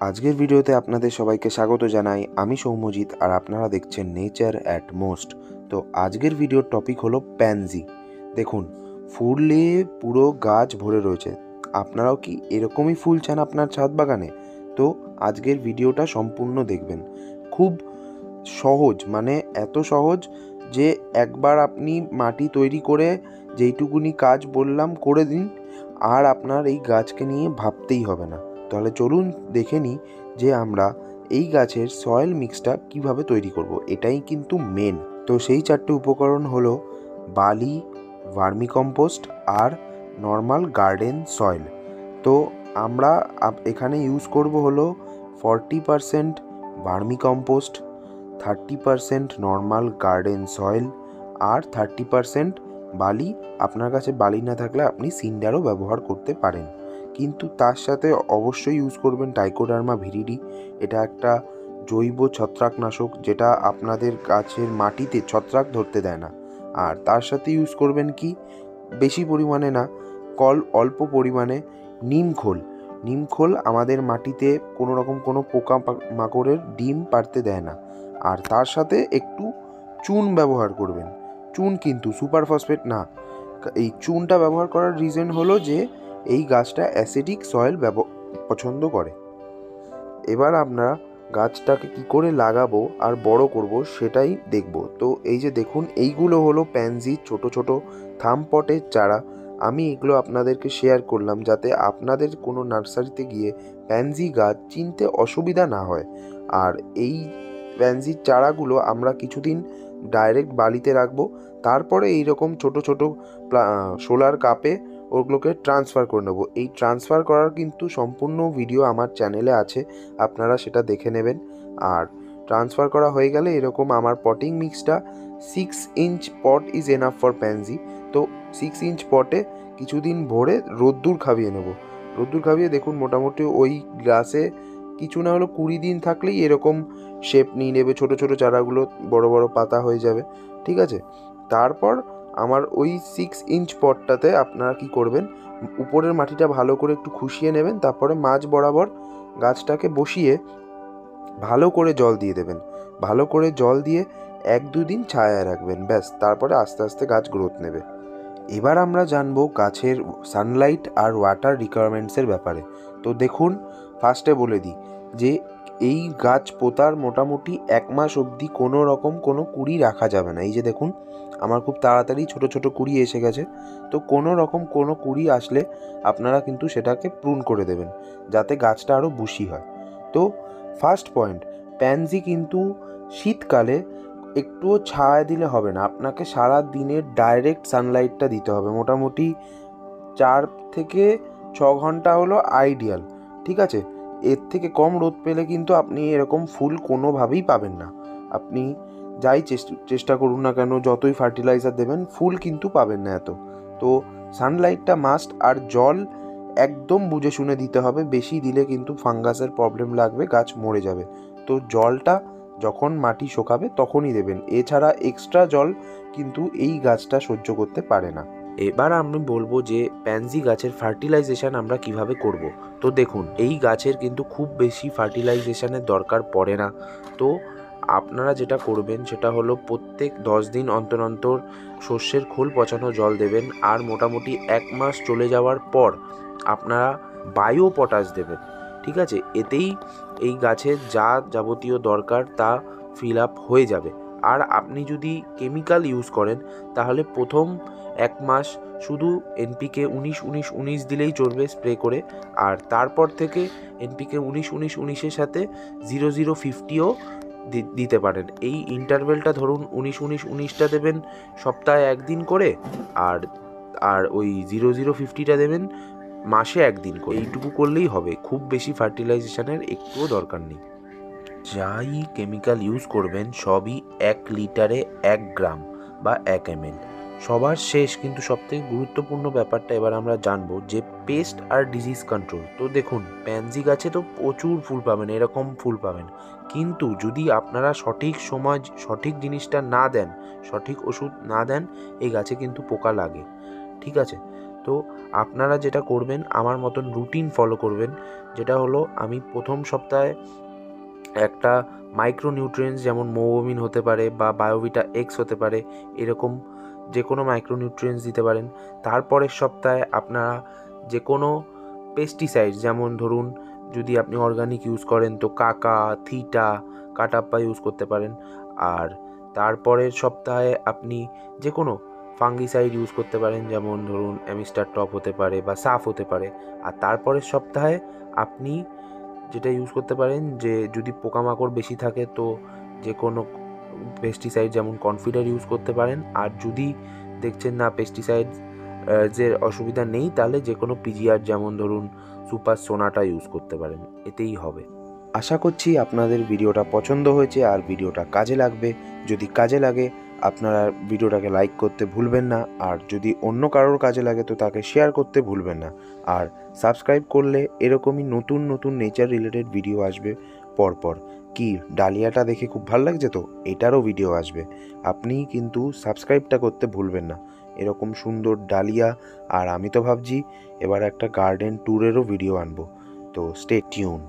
আজকের ভিডিওতে আপনাদের সবাইকে স্বাগত জানাই। আমি সৌম্যজিৎ আর আপনারা দেখছেন নেচার অ্যাট মোস্ট। তো আজকের ভিডিওর টপিক হলো প্যানজি। দেখুন, ফুলে পুরো গাছ ভরে রয়েছে। আপনারাও কি এরকমই ফুল চান আপনার ছাদ বাগানে? তো আজকের ভিডিওটা সম্পূর্ণ দেখবেন। খুব সহজ, মানে এত সহজ যে একবার আপনি মাটি তৈরি করে যেইটুকুনি কাজ বললাম করে দিন, আর আপনার এই গাছকে নিয়ে ভাবতেই হবে না। তাহলে চলুন দেখে নিই যে আমরা এই গাছের সয়েল মিক্সটা কিভাবে তৈরি করব। এটাই কিন্তু মেন। তো সেই চারটে উপকরণ হলো বালি, ভার্মিকম্পোস্ট আর নর্মাল গার্ডেন সয়েল। তো আমরা এখানে ইউজ করব হলো 40% ভার্মিকম্পোস্ট, 30% নর্মাল গার্ডেন সয়েল আর 30% বালি। আপনার কাছে বালি না থাকলে আপনি সিন্ডারও ব্যবহার করতে পারেন, কিন্তু তার সাথে অবশ্যই ইউজ করবেন ট্রাইকোডার্মা ভিরিডি। এটা একটা জৈব ছত্রাকনাশক যেটা আপনাদের গাছের মাটিতে ছত্রাক ধরতে দেয় না। আর তার সাথে ইউজ করবেন কি, বেশি পরিমাণে না, অল্প পরিমাণে নিমখোল। নিমখোল আমাদের মাটিতে কোনো রকম কোনো পোকা মাকড়ের ডিম পাড়তে দেয় না। আর তার সাথে একটু চুন ব্যবহার করবেন। চুন কিন্তু সুপার ফসফেট না। এই চুনটা ব্যবহার করার রিজন হলো যে এই গাছটা অ্যাসিডিক সয়েল পছন্দ করে। এবার আমরা গাছটাকে কি করে লাগাবো আর বড় করব সেটাই দেখব। তো এই যে দেখুন, এইগুলো হলো প্যানজি ছোট ছোট থামপটের চারা। আমি এগুলো আপনাদেরকে শেয়ার করলাম যাতে আপনাদের কোনো নার্সারিতে গিয়ে প্যানজি গাছ চিনতে অসুবিধা না হয়। আর এই প্যানজির চারাগুলো আমরা কিছুদিন ডাইরেক্ট বালিতে রাখবো, তারপরে এইরকম ছোট ছোট সোলার কাপে ওগুলোকে ট্রান্সফার করে নেবো। এই ট্রান্সফার করার কিন্তু সম্পূর্ণ ভিডিও আমার চ্যানেলে আছে, আপনারা সেটা দেখে নেবেন। আর ট্রান্সফার করা হয়ে গেলে এরকম আমার পটিং মিক্সটা 6 inch pot is enough for pansy. তো 6 ইঞ্চ পটে কিছুদিন ভরে রোদ্দুর খাবিয়ে নেব। রোদ্দুর খাবিয়ে দেখুন মোটামুটি ওই গ্লাসে কিছু না হলো 20 দিন থাকলেই এরকম শেপ নিয়ে নেবে, ছোট ছোট চারাগুলো বড় বড় পাতা হয়ে যাবে। ঠিক আছে, তারপর আমার ওই 6 ইঞ্চ পটটাতে আপনারা কি করবেন, উপরের মাটিটা ভালো করে একটু খুশিয়ে নেবেন, তারপরে মাঝ বরাবর গাছটাকে বসিয়ে ভালো করে জল দিয়ে দেবেন। ভালো করে জল দিয়ে 1-2 দিন ছায়ায় রাখবেন, ব্যাস। তারপরে আস্তে আস্তে গাছ গ্রোথ নেবে। এবার আমরা জানবো গাছের সানলাইট আর ওয়াটার রিকোয়ারমেন্টসের ব্যাপারে। তো দেখুন, ফার্স্টে বলে দিই যে এই গাছ পোতার মোটামুটি 1 মাস অবধি কোনো রকম কোনো কুড়ি রাখা যাবে না। এই যে দেখুন, আমার খুব তাড়াতাড়ি ছোট ছোট কুড়ি এসে গেছে। তো কোনো রকম কোনো কুড়ি আসলে আপনারা কিন্তু সেটাকে প্রুন করে দেবেন যাতে গাছটা আরও বুশি হয়। তো ফার্স্ট পয়েন্ট, প্যানজি কিন্তু শীতকালে একটুও ছায়া দিলে হবে না, আপনাকে সারা দিনের ডাইরেক্ট সানলাইটটা দিতে হবে। মোটামুটি 4 থেকে 6 ঘন্টা হলো আইডিয়াল। ঠিক আছে, এর থেকে কম রোদ পেলে কিন্তু আপনি এরকম ফুল কোনোভাবেই পাবেন না। আপনি যাই চেষ্টা করুন না কেন, যতই ফার্টিলাইজার দেবেন, ফুল কিন্তু পাবেন না এত। তো সানলাইটটা মাস্ট। আর জল একদম বুঝে শুনে দিতে হবে, বেশি দিলে কিন্তু ফাঙ্গাসের প্রবলেম লাগবে, গাছ মরে যাবে। তো জলটা যখন মাটি শুকাবে তখনই দেবেন, এছাড়া এক্সট্রা জল কিন্তু এই গাছটা সহ্য করতে পারে না। এবার আমি বলবো যে প্যানজি গাছের ফার্টিলাইজেশন আমরা কিভাবে করব। তো দেখুন, এই গাছের কিন্তু খুব বেশি ফার্টিলাইজেশনের দরকার পড়ে না। তো আপনারা যেটা করবেন সেটা হলো প্রত্যেক 10 দিন অন্তর অন্তর সর্ষের খোল পচানো জল দেবেন। আর মোটামুটি 1 মাস চলে যাওয়ার পর আপনারা বায়ো পটাশ দেবেন। ঠিক আছে, এতেই এই গাছের যা যাবতীয় দরকার তা ফিল আপ হয়ে যাবে। আর আপনি যদি কেমিক্যাল ইউজ করেন তাহলে প্রথম 1 মাস শুধু এনপিকে 19-19-19 দিলেই চলবে স্প্রে করে। আর তারপর থেকে এনপিকে 19-19-19-এর সাথে 00-50ও দিতে পারেন। এই ইন্টারভেলটা ধরুন 19-19-19টা দেবেন সপ্তাহে 1 দিন করে, আর আর ওই 00-50টা দেবেন মাসে 1 দিন করে। এইটুকু করলেই হবে, খুব বেশি ফার্টিলাইজেশনের একটুও দরকার নেই। যাই কেমিক্যাল ইউজ করবেন সবই 1 লিটারে 1 গ্রাম বা 1 ml। সবার শেষ কিন্তু সবথেকে গুরুত্বপূর্ণ ব্যাপারটা এবার আমরা জানবো যে পেস্ট আর ডিজিজ কন্ট্রোল। তো দেখুন, প্যানজি গাছে তো প্রচুর ফুল পাবেন, এরকম ফুল পাবেন, কিন্তু যদি আপনারা সঠিক সময় সঠিক জিনিসটা না দেন, সঠিক ওষুধ না দেন, এই গাছে কিন্তু পোকা লাগে। ঠিক আছে, তো আপনারা যেটা করবেন আমার মতন রুটিন ফলো করবেন। যেটা হলো আমি প্রথম সপ্তাহে একটা মাইক্রোনিউট্রিয়েন্টস যেমন মোবোমিন হতে পারে বা বায়োভিটা এক্স হতে পারে, এরকম যে কোনো মাইক্রোনিউট্রিয়েন্টস দিতে পারেন। তারপরের সপ্তাহে আপনারা যে কোনো পেস্টিসাইড, যেমন ধরুন যদি আপনি অর্গানিক ইউজ করেন তো কাকা, থিটা, কাটাপ্পা ইউজ করতে পারেন। আর তারপরের সপ্তাহে আপনি যে কোনো ফাঙ্গিসাইড ইউজ করতে পারেন, যেমন ধরুন অ্যামিস্টার টপ হতে পারে বা সাফ হতে পারে। আর তারপরের সপ্তাহে আপনি যেটা ইউজ করতে পারেন, যে যদি পোকামাকড় বেশি থাকে তো যে কোনো পেস্টিসাইড যেমন কনফিডার ইউজ করতে পারেন। আর যদি দেখছেন না পেস্টিসাইড যে অসুবিধা নেই, তাহলে যে কোনো পিজিআর যেমন ধরুন সুপার সোনাটা ইউজ করতে পারেন, এতেই হবে। আশা করছি আপনাদের ভিডিওটা পছন্দ হয়েছে আর ভিডিওটা কাজে লাগবে। যদি কাজে লাগে আপনারা ভিডিওটাকে লাইক করতে ভুলবেন না, আর যদি অন্য কারোর কাজে লাগে তো তাকে শেয়ার করতে ভুলবেন না। আর সাবস্ক্রাইব করলে এরকমই নতুন নতুন নেচার রিলেটেড ভিডিও আসবে পরপর। কি ডালিয়াটা দেখে খুব ভালো লাগছে তো, এটারও ভিডিও আসবে। আপনি কিন্তু সাবস্ক্রাইবটা করতে ভুলবেন না। এরকম সুন্দর ডালিয়া, আর আমি তো ভাবছি এবার একটা গার্ডেন ট্যুরেরও ভিডিও আনবো। তো স্টে টিউনড।